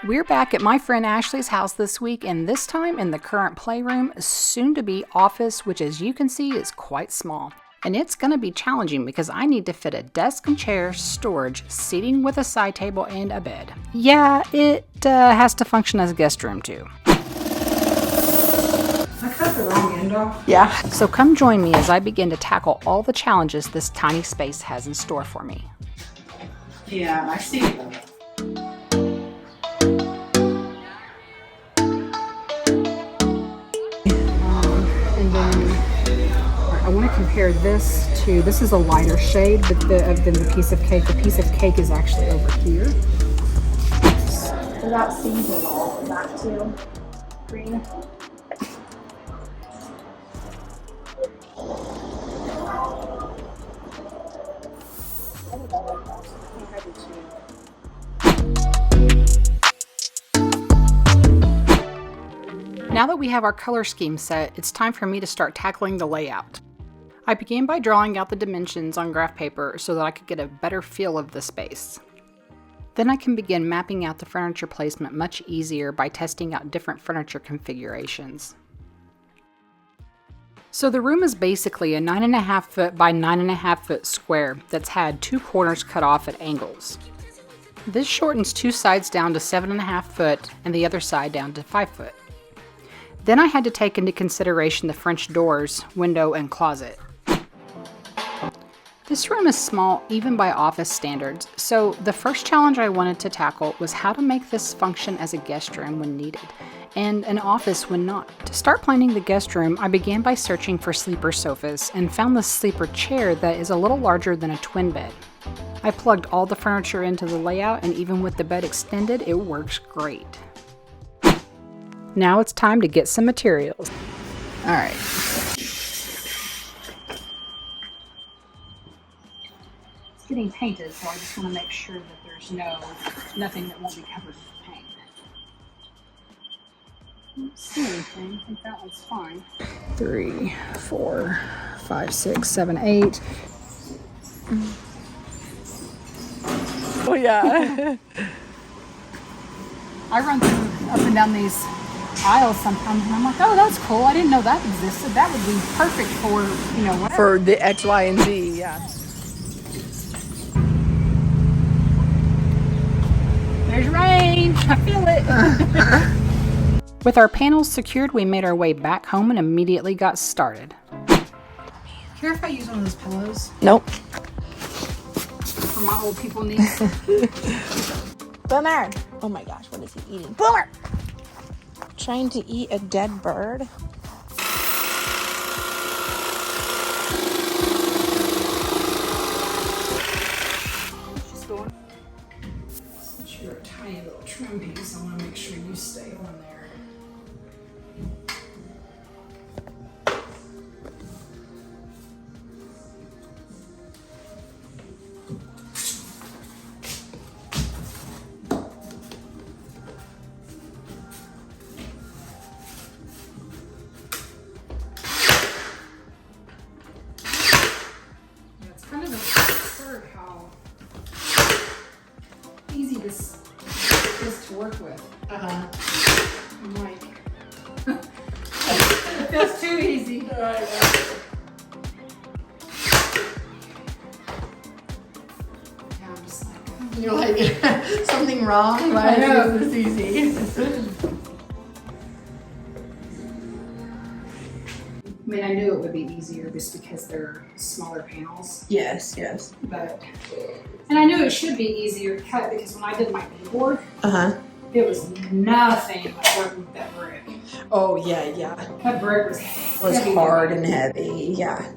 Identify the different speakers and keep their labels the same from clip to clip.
Speaker 1: We're back at my friend Ashley's house this week, and this time in the current playroom, soon to be office, which as you can see is quite small. And it's going to be challenging because I need to fit a desk and chair, storage, seating with a side table, and a bed. Yeah, it has to function as a guest room too.
Speaker 2: I cut the wrong end off.
Speaker 1: Yeah. So come join me as I begin to tackle all the challenges this tiny space has in store for me.
Speaker 2: Yeah, I see them.
Speaker 1: And then I want to compare this to, this is a lighter shade than the piece of cake. The piece of cake is actually over here.
Speaker 3: Without seasoning all of that too. Green.
Speaker 1: Now that we have our color scheme set, it's time for me to start tackling the layout. I began by drawing out the dimensions on graph paper so that I could get a better feel of the space. Then I can begin mapping out the furniture placement much easier by testing out different furniture configurations. So the room is basically a 9.5 foot by 9.5 foot square that's had two corners cut off at angles. This shortens two sides down to 7.5 foot and the other side down to 5 foot. Then I had to take into consideration the French doors, window, and closet. This room is small even by office standards, so the first challenge I wanted to tackle was how to make this function as a guest room when needed, and an office when not. To start planning the guest room, I began by searching for sleeper sofas and found this sleeper chair that is a little larger than a twin bed. I plugged all the furniture into the layout, and even with the bed extended, it works great. Now it's time to get some materials. All right. It's getting painted, so I just want to make sure that there's nothing that won't be covered with paint. I don't see anything. I think that one's fine. 3, 4, 5, 6, 7, 8.
Speaker 3: Oh yeah.
Speaker 1: I run through up and down these aisles sometimes, and I'm like, oh, that's cool. I didn't know that existed. That would be perfect for, whatever.
Speaker 3: For the X, Y, and Z, yeah.
Speaker 1: There's rain. I feel it. With our panels secured, we made our way back home and immediately got started. Care if I use one of those pillows?
Speaker 3: Nope.
Speaker 1: For my old people needs.
Speaker 3: Boomer! Oh my gosh, what is he eating? Boomer! Trying to eat a dead bird.
Speaker 1: She's going. Since you're a tiny little trim piece, I want to make sure you stay on there. Kind of absurd how easy this is to work with. I'm like, it feels too easy. Yeah, I'm just like,
Speaker 3: You're like, something wrong? Why
Speaker 1: I know.
Speaker 3: is this easy?
Speaker 1: I mean, I knew it would be easier just because they're smaller panels,
Speaker 3: Yes.
Speaker 1: and I knew it should be easier to cut because when I did my keyboard, it was nothing but working with that brick.
Speaker 3: Oh, yeah.
Speaker 1: That brick was heavy.
Speaker 3: Hard and heavy, yeah.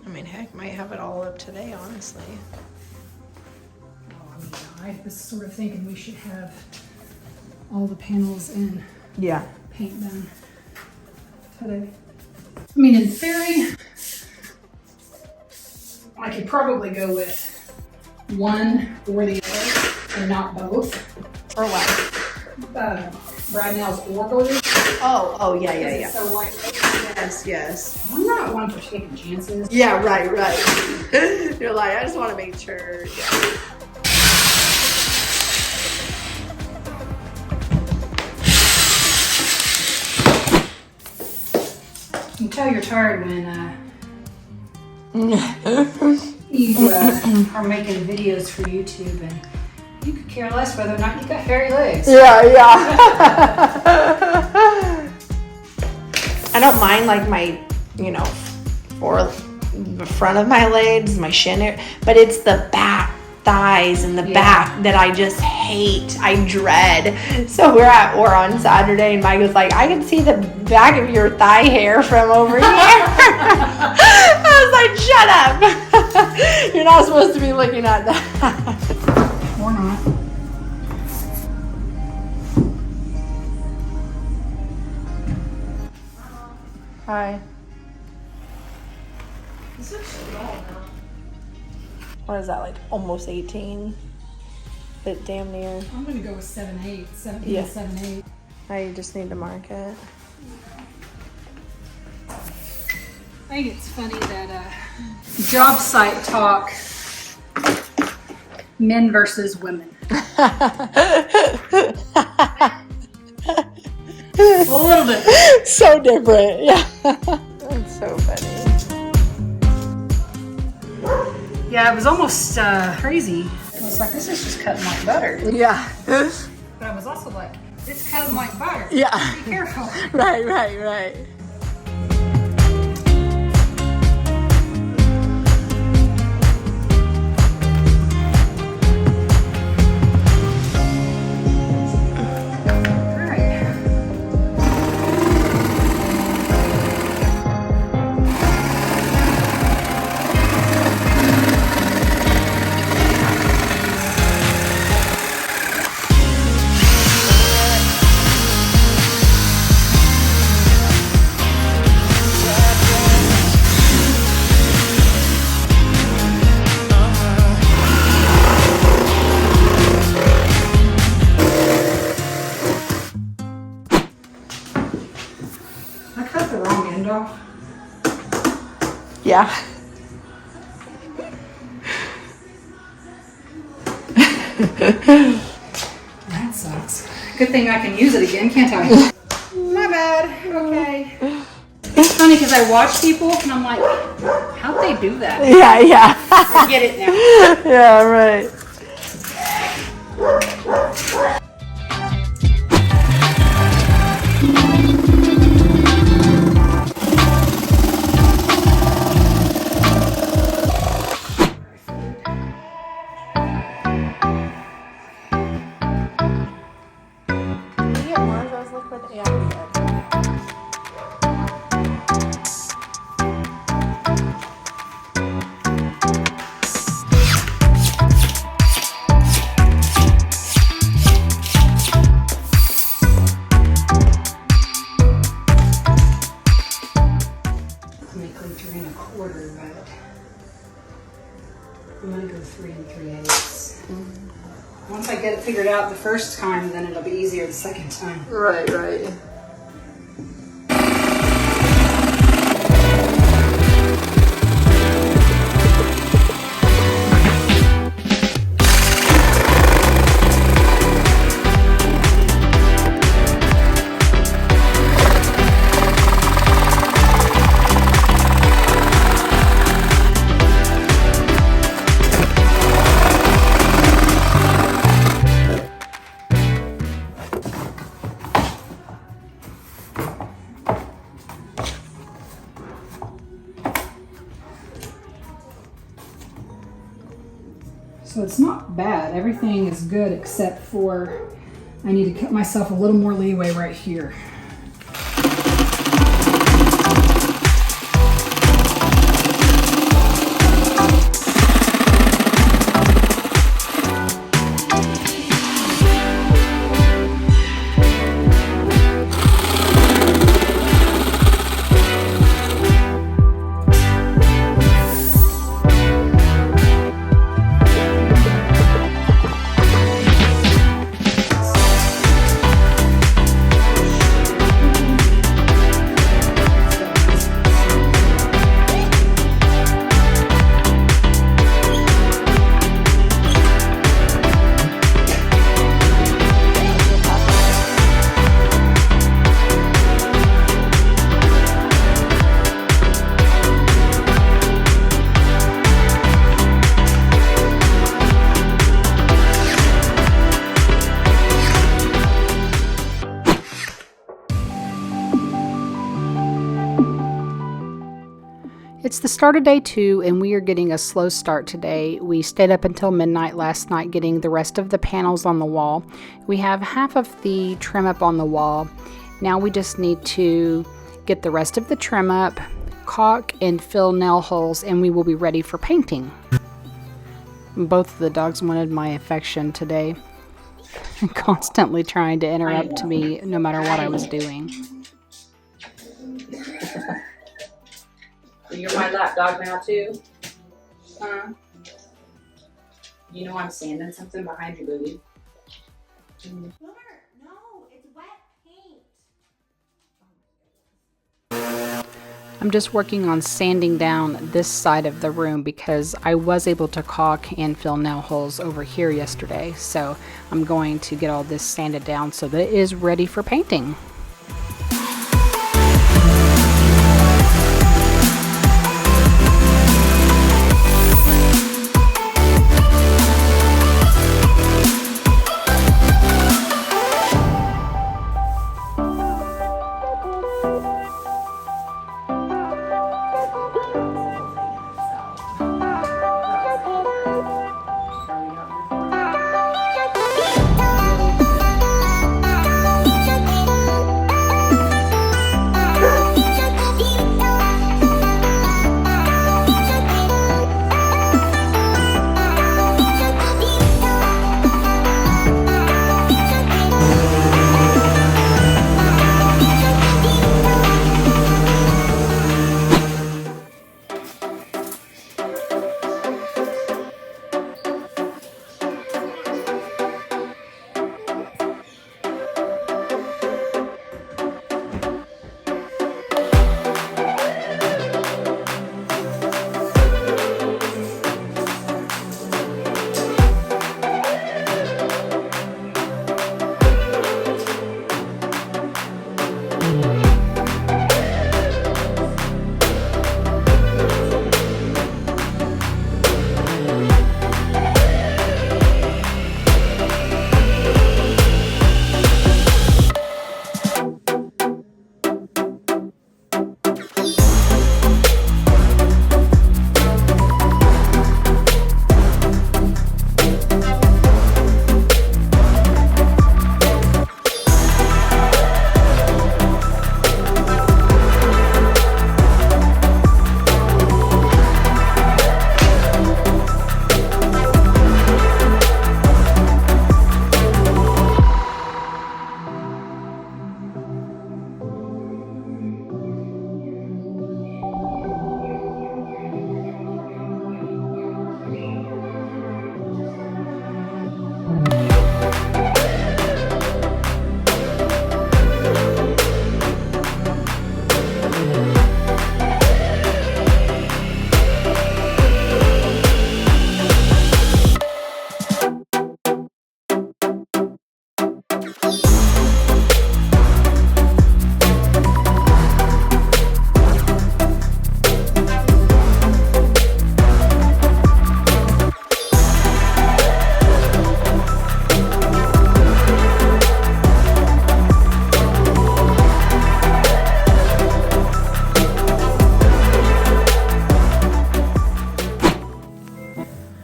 Speaker 3: I mean, heck, might have it all up today, honestly.
Speaker 1: Oh, I was sort of thinking we should have all the panels in.
Speaker 3: Yeah.
Speaker 1: Paint done today. I mean, in theory, I could probably go with one or the other and not both.
Speaker 3: Or what?
Speaker 1: Brad Nails or Goldie.
Speaker 3: Oh, yeah.
Speaker 1: It's so lightweight.
Speaker 3: Yes.
Speaker 1: I'm not one for taking chances.
Speaker 3: Yeah, right. You're like, I just want to make sure. Yeah.
Speaker 1: tell you're tired when you are making videos for YouTube, and you could care less whether or not you got hairy legs.
Speaker 3: Yeah. I don't mind like my, or the front of my legs, my shin area, but it's the back, thighs, and the back that I just hate. I dread. So we're on Saturday, and Mike was like, I can see the back of your thigh hair from over here. I was like, shut up. You're not supposed to be looking at that.
Speaker 1: Or not.
Speaker 3: Hi.
Speaker 2: This looks small now.
Speaker 3: What is that, like almost 18? But damn near.
Speaker 1: I'm gonna go with 7/8. 17
Speaker 3: Yeah.
Speaker 1: and 7/8.
Speaker 3: I just need to mark it.
Speaker 1: I think it's funny that job site talk, men versus women. A little bit.
Speaker 3: So different, yeah. That's so funny.
Speaker 1: Yeah, it was almost crazy. I was like, this is just cutting like butter.
Speaker 3: Yeah.
Speaker 1: But I was also like, it's cutting like butter.
Speaker 3: Yeah.
Speaker 1: Be careful.
Speaker 3: Right.
Speaker 1: I cut the wrong end off.
Speaker 3: Yeah.
Speaker 1: That sucks. Good thing I can use it again, can't I? My bad. Okay. It's funny because I watch people and I'm like, how'd they do that?
Speaker 3: Yeah.
Speaker 1: I get it now.
Speaker 3: Yeah, right.
Speaker 1: Technically 3 1/4, but I'm gonna go 3 3/8. Once I get it figured out the first time, then it'll be easier the second time.
Speaker 3: Right.
Speaker 1: So it's not bad. Everything is good except for I need to cut myself a little more leeway right here. It's the start of day 2 and we are getting a slow start today. We stayed up until midnight last night getting the rest of the panels on the wall. We have half of the trim up on the wall. Now we just need to get the rest of the trim up, caulk and fill nail holes, and we will be ready for painting. Both of the dogs wanted my affection today. Constantly trying to interrupt me no matter what I was doing.
Speaker 2: You're my lap dog now too? Huh? You know I'm sanding something behind you, baby.
Speaker 3: No, it's wet paint.
Speaker 1: I'm just working on sanding down this side of the room because I was able to caulk and fill nail holes over here yesterday. So I'm going to get all this sanded down so that it is ready for painting.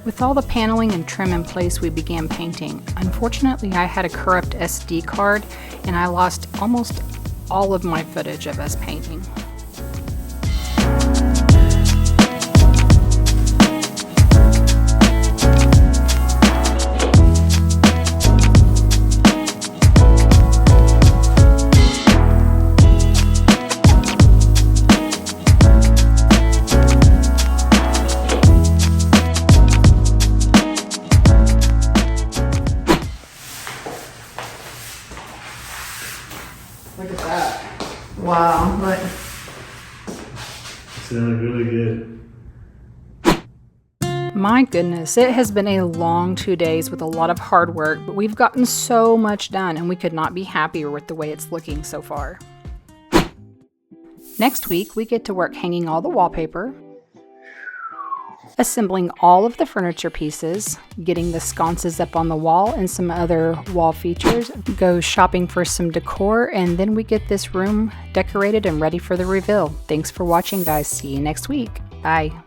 Speaker 1: With all the paneling and trim in place, we began painting. Unfortunately, I had a corrupt SD card and I lost almost all of my footage of us painting.
Speaker 2: Look at that.
Speaker 3: Wow, look.
Speaker 4: Sounded really good.
Speaker 1: My goodness, it has been a long 2 days with a lot of hard work, but we've gotten so much done and we could not be happier with the way it's looking so far. Next week, we get to work hanging all the wallpaper, assembling all of the furniture pieces, getting the sconces up on the wall and some other wall features, go shopping for some decor, and then we get this room decorated and ready for the reveal. Thanks for watching, guys. See you next week. Bye.